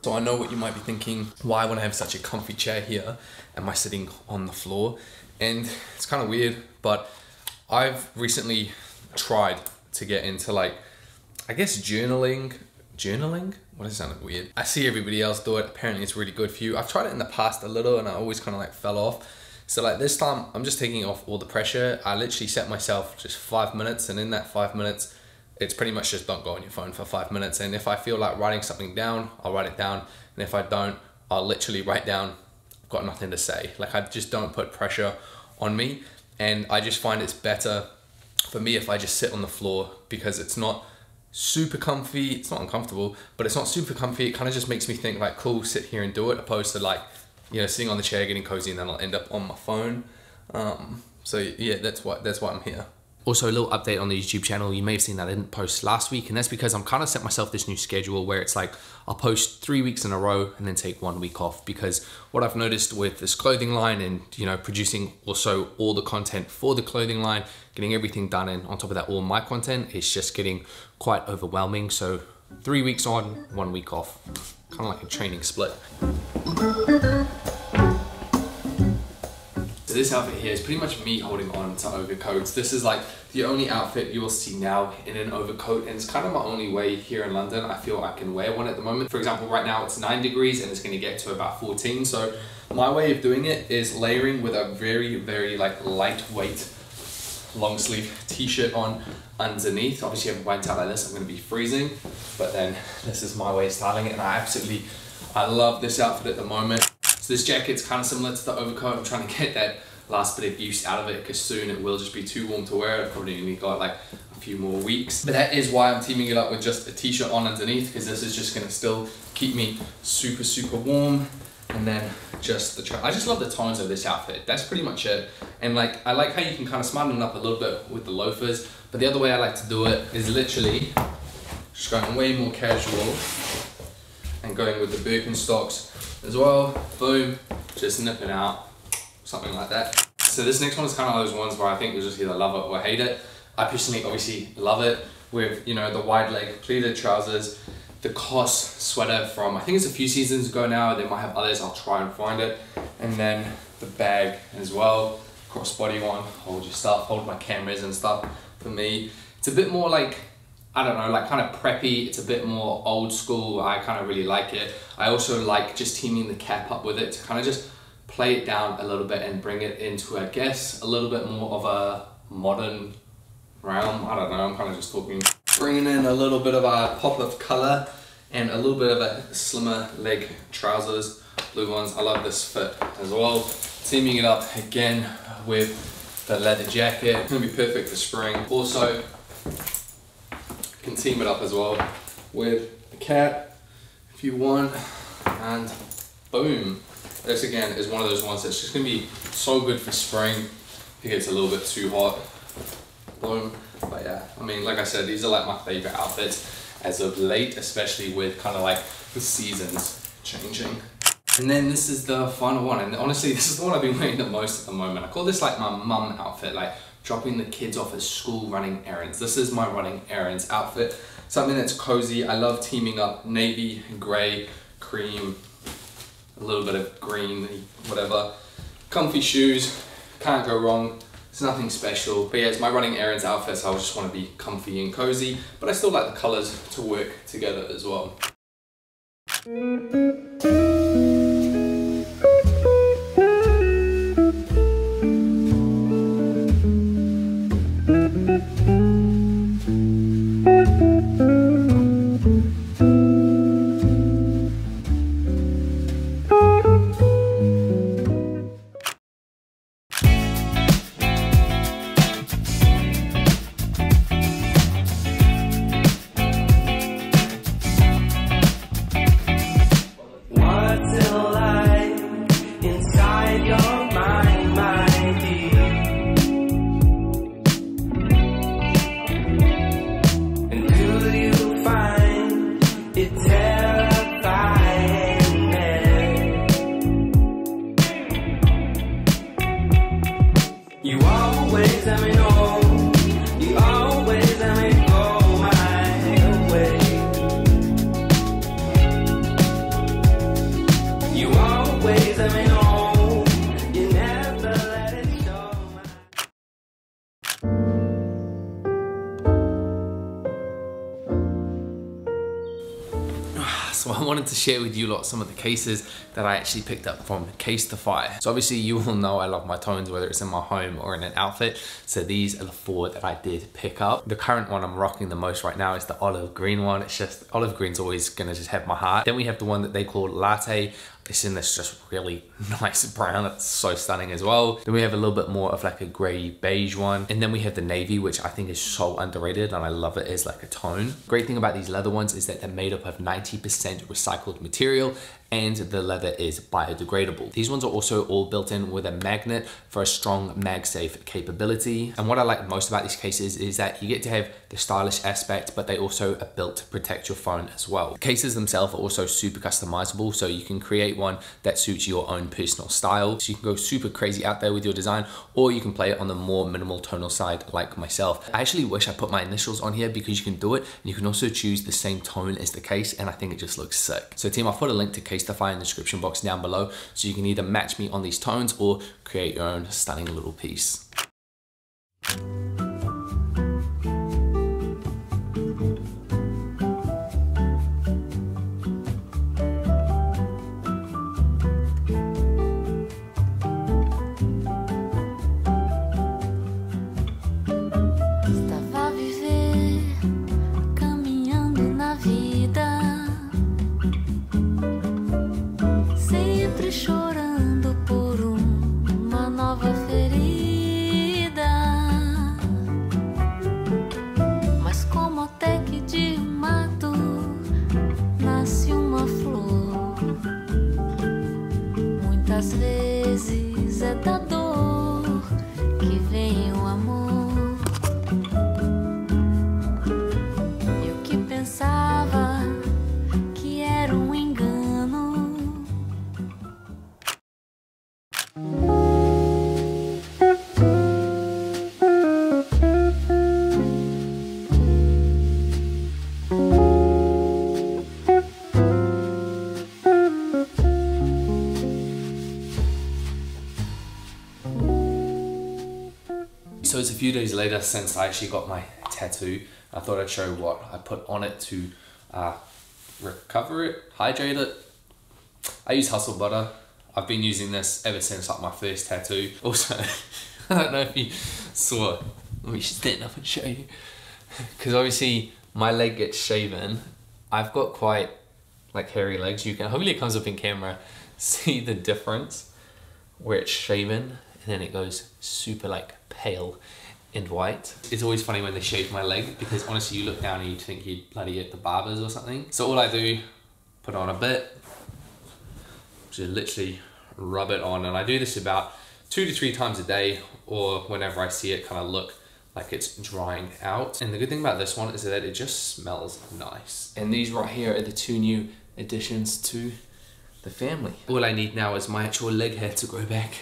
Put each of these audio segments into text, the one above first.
So I know what you might be thinking, why when I have such a comfy chair here, am I sitting on the floor? And it's kind of weird, but I've recently tried to get into like, I guess journaling? What does it sound weird? I see everybody else do it, apparently it's really good for you. I've tried it in the past a little and I always kind of like fell off. So like this time, I'm just taking off all the pressure. I literally set myself just 5 minutes, and in that 5 minutes, it's pretty much just don't go on your phone for 5 minutes. And if I feel like writing something down, I'll write it down. And if I don't, I'll literally write down, I've got nothing to say. Like I just don't put pressure on me. And I just find it's better for me if I just sit on the floor, because it's not super comfy. It's not uncomfortable, but it's not super comfy. It kind of just makes me think like, cool, sit here and do it, opposed to like, you know, sitting on the chair, getting cozy, and then I'll end up on my phone. So yeah, that's why I'm here. Also, a little update on the YouTube channel. You may have seen that I didn't post last week, and that's because I'm kind of set myself this new schedule where it's like I'll post 3 weeks in a row and then take 1 week off, because what I've noticed with this clothing line and, you know, producing also all the content for the clothing line, getting everything done, and on top of that, all my content, is just getting quite overwhelming. So 3 weeks on, 1 week off, kind of like a training split. So this outfit here is pretty much me holding on to overcoats. This is like the only outfit you will see now in an overcoat, and it's kind of my only way here in London. I feel I can wear one at the moment. For example, right now it's 9 degrees and it's going to get to about 14. So my way of doing it is layering with a very, very like lightweight long sleeve t-shirt on underneath. Obviously if I went out like this, I'm going to be freezing, but then this is my way of styling it, and I love this outfit at the moment. So this jacket's kind of similar to the overcoat. I'm trying to get that last bit of use out of it, because soon it will just be too warm to wear. I've probably only got like a few more weeks. But that is why I'm teaming it up with just a t-shirt on underneath, because this is just gonna still keep me super, super warm. And then just I just love the tones of this outfit. That's pretty much it. And like, I like how you can kind of smarten it up a little bit with the loafers. But the other way I like to do it is literally just going way more casual and going with the Birkenstocks as well. Boom, just nipping out, something like that. So this next one is kind of those ones where I think you'll just either love it or hate it. I personally obviously love it, with, you know, the wide leg pleated trousers, the COS sweater from, I think it's a few seasons ago now. They might have others, I'll try and find it. And then the bag as well, crossbody one, hold your stuff, hold my cameras and stuff. For me, it's a bit more like, I don't know, like kind of preppy. It's a bit more old school. I kind of really like it. I also like just teaming the cap up with it to kind of just play it down a little bit and bring it into, I guess, a little bit more of a modern realm. I don't know, I'm kind of just talking. Bringing in a little bit of a pop of color and a little bit of a slimmer leg trousers, blue ones. I love this fit as well. Teaming it up again with the leather jacket. It's gonna be perfect for spring. Also, can team it up as well with the cap if you want, and boom. This again is one of those ones that's just gonna be so good for spring if it gets a little bit too hot. Boom. But yeah, I mean, like I said, these are like my favorite outfits as of late, especially with kind of like the seasons changing. And then this is the final one, and honestly this is the one I've been wearing the most at the moment. I call this like my mum outfit, like dropping the kids off at school, running errands. This is my running errands outfit, something that's cozy. I love teaming up navy, gray, cream, a little bit of green, whatever. Comfy shoes, can't go wrong. It's nothing special, but yeah, it's my running errands outfit, so I just want to be comfy and cozy, but I still like the colors to work together as well. So I wanted to share with you lot some of the cases that I actually picked up from CASETiFY. So obviously you all know I love my tones, whether it's in my home or in an outfit. So these are the 4 that I did pick up. The current one I'm rocking the most right now is the olive green one. It's just, olive green's always gonna just have my heart. Then we have the one that they call latte. It's in this just really nice brown. It's so stunning as well. Then we have a little bit more of like a gray beige one. And then we have the navy, which I think is so underrated and I love it as like a tone. Great thing about these leather ones is that they're made up of 90% recycled material and the leather is biodegradable. These ones are also all built in with a magnet for a strong MagSafe capability. And what I like most about these cases is that you get to have the stylish aspect, but they also are built to protect your phone as well. The cases themselves are also super customizable, so you can create one that suits your own personal style. So you can go super crazy out there with your design, or you can play it on the more minimal tonal side like myself. I actually wish I put my initials on here because you can do it, and you can also choose the same tone as the case, and I think it just looks sick. So team, I'll put a link to CASETiFY in the description box down below, so you can either match me on these tones or create your own stunning little piece. Às vezes é da dor que vem o amor. Eu que pensava que era engano. So it's a few days later since I actually got my tattoo. I thought I'd show what I put on it to recover it, hydrate it. I use Hustle Butter. I've been using this ever since like my first tattoo. Also, I don't know if you saw, let me stand up and show you. Because obviously my leg gets shaven. I've got quite like hairy legs. You can, hopefully it comes up in camera, see the difference where it's shaven and then it goes super like pale and white. It's always funny when they shave my leg because honestly you look down and you'd think you'd bloody get the barbers or something. So all I do, put on a bit, just literally rub it on, and I do this about 2 to 3 times a day or whenever I see it kind of look like it's drying out. And the good thing about this one is that it just smells nice. And these right here are the 2 new additions to the family. All I need now is my actual leg hair to grow back.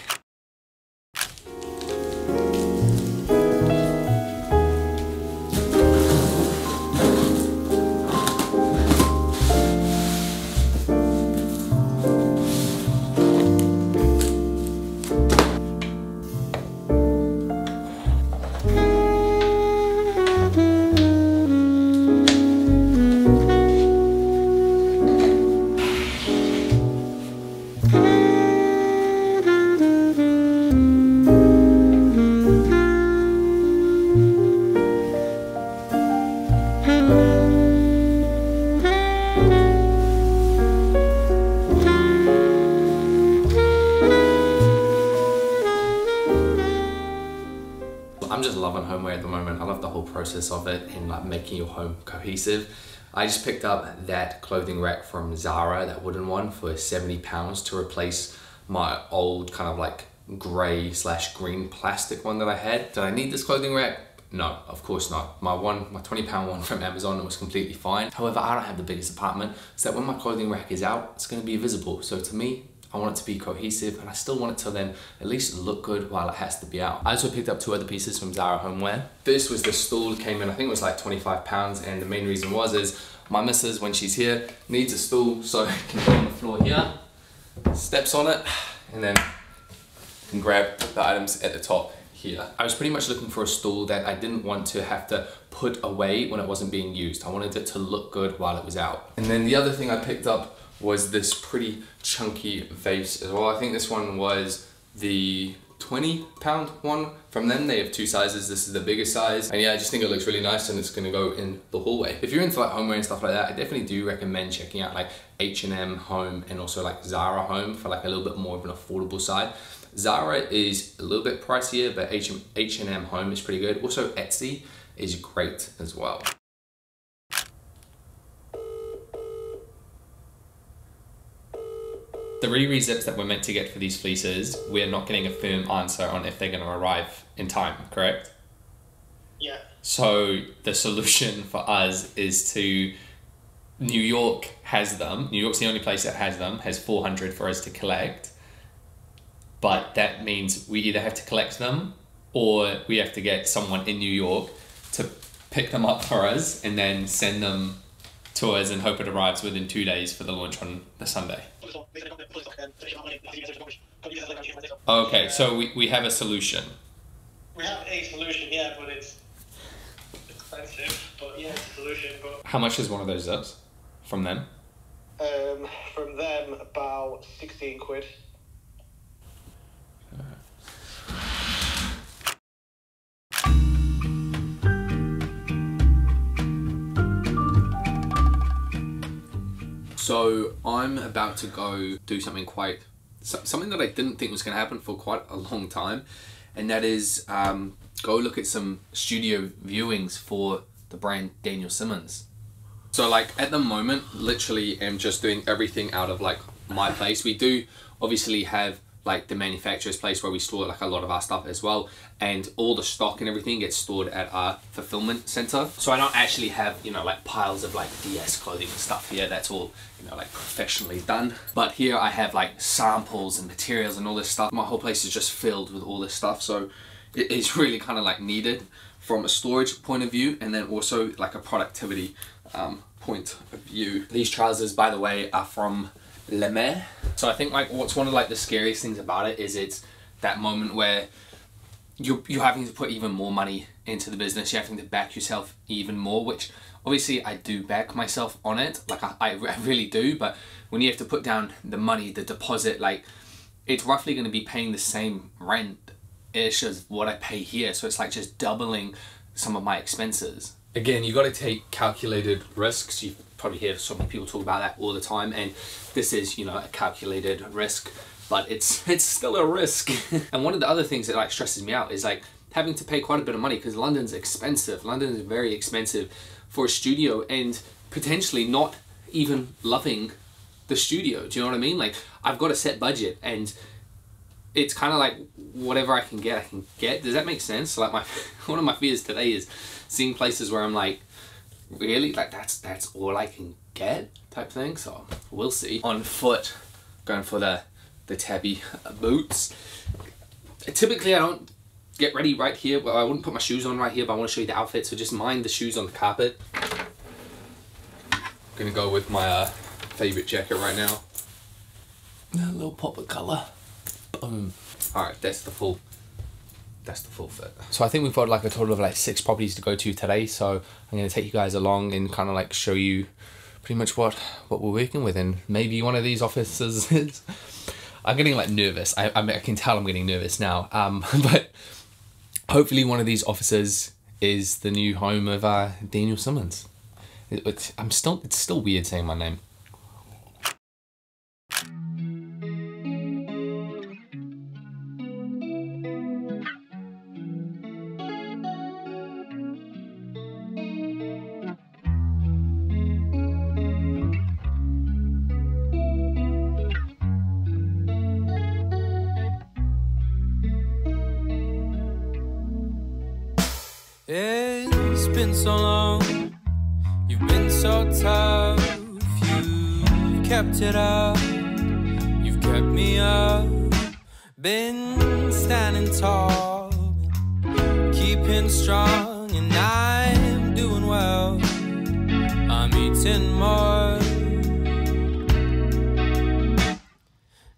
I'm just loving homeware at the moment. I love the whole process of it and like making your home cohesive. I just picked up that clothing rack from Zara, that wooden one, for £70 to replace my old kind of like grey / green plastic one that I had. Did I need this clothing rack? No, of course not. My £20 one from Amazon was completely fine. However, I don't have the biggest apartment, so that when my clothing rack is out, it's going to be visible. So to me, I want it to be cohesive, and I still want it to then at least look good while it has to be out. I also picked up 2 other pieces from Zara Homeware. First was the stool, came in, I think it was like £25, and the main reason is my missus, when she's here, needs a stool so I can go on the floor here, steps on it, and then can grab the items at the top here. I was pretty much looking for a stool that I didn't want to have to put away when it wasn't being used. I wanted it to look good while it was out. And then the other thing I picked up was this pretty chunky vase as well. I think this one was the 20-pound one from them. They have two sizes. This is the bigger size, and yeah, I just think it looks really nice, and it's gonna go in the hallway. If you're into like homeware and stuff like that, I definitely do recommend checking out like H&M Home and also like Zara Home for like a little bit more of an affordable side. Zara is a little bit pricier, but H&M Home is pretty good. Also Etsy is great as well. The re-zips that we're meant to get for these fleeces, we're not getting a firm answer on if they're going to arrive in time, correct? Yeah. So the solution for us is to, New York has them. New York's the only place that has them, has 400 for us to collect. But that means we either have to collect them or we have to get someone in New York to pick them up for us and then send them to us and hope it arrives within 2 days for the launch on the Sunday. Okay, so we have a solution. We have a solution, yeah, but it's expensive. But yeah, it's a solution. But How much is one of those zips from them? from them, about 16 quid. So I'm about to go do something something that I didn't think was going to happen for quite a long time, and that is go look at some studio viewings for the brand Daniel Simmons. So like at the moment, literally am just doing everything out of like my place. We do obviously have like the manufacturer's place where we store like a lot of our stuff as well, and all the stock and everything gets stored at our fulfillment center. So I don't actually have, you know, like piles of like DS clothing and stuff here. That's all, you know, like professionally done. But here I have like samples and materials and all this stuff. My whole place is just filled with all this stuff, so it is really kind of like needed from a storage point of view, and then also like a productivity point of view. These trousers, by the way, are from Le Mer. So I think like what's one of like the scariest things about it is it's that moment where you're having to put even more money into the business. You're having to back yourself even more, which obviously I do back myself on it, like I really do. But when you have to put down the money, the deposit, like it's roughly going to be paying the same rent-ish as what I pay here. So it's like just doubling some of my expenses. Again, you got to take calculated risks. You probably hear so many people talk about that all the time, and this is, you know, a calculated risk, but it's still a risk. And one of the other things that like stresses me out is like having to pay quite a bit of money, because London's expensive. London is very expensive for a studio, and potentially not even loving the studio. Do you know what I mean? Like I've got a set budget, and it's kind of like whatever I can get. Does that make sense? So like one of my fears today is seeing places where I'm like, really, like that's all I can get type thing. So we'll see. On foot, going for the tabby boots. Typically I don't get ready right here. Well, I wouldn't put my shoes on right here, but I want to show you the outfit, so just mind the shoes on the carpet. I'm gonna go with my favorite jacket right now. A little pop of color. Boom. All right, that's the full fit. So I think we've got like a total of like 6 properties to go to today, so I'm going to take you guys along and kind of like show you pretty much what we're working with, and maybe one of these offices is... I'm getting like nervous. I can tell I'm getting nervous now, but hopefully one of these offices is the new home of Daniel Simmons. It's still weird saying my name. It's been so long, you've been so tough, you've kept it up, you've kept me up, been standing tall, keeping strong, and I'm doing well, I'm eating more,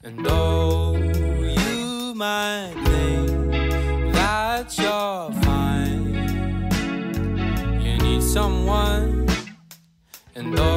and oh, you might think that And all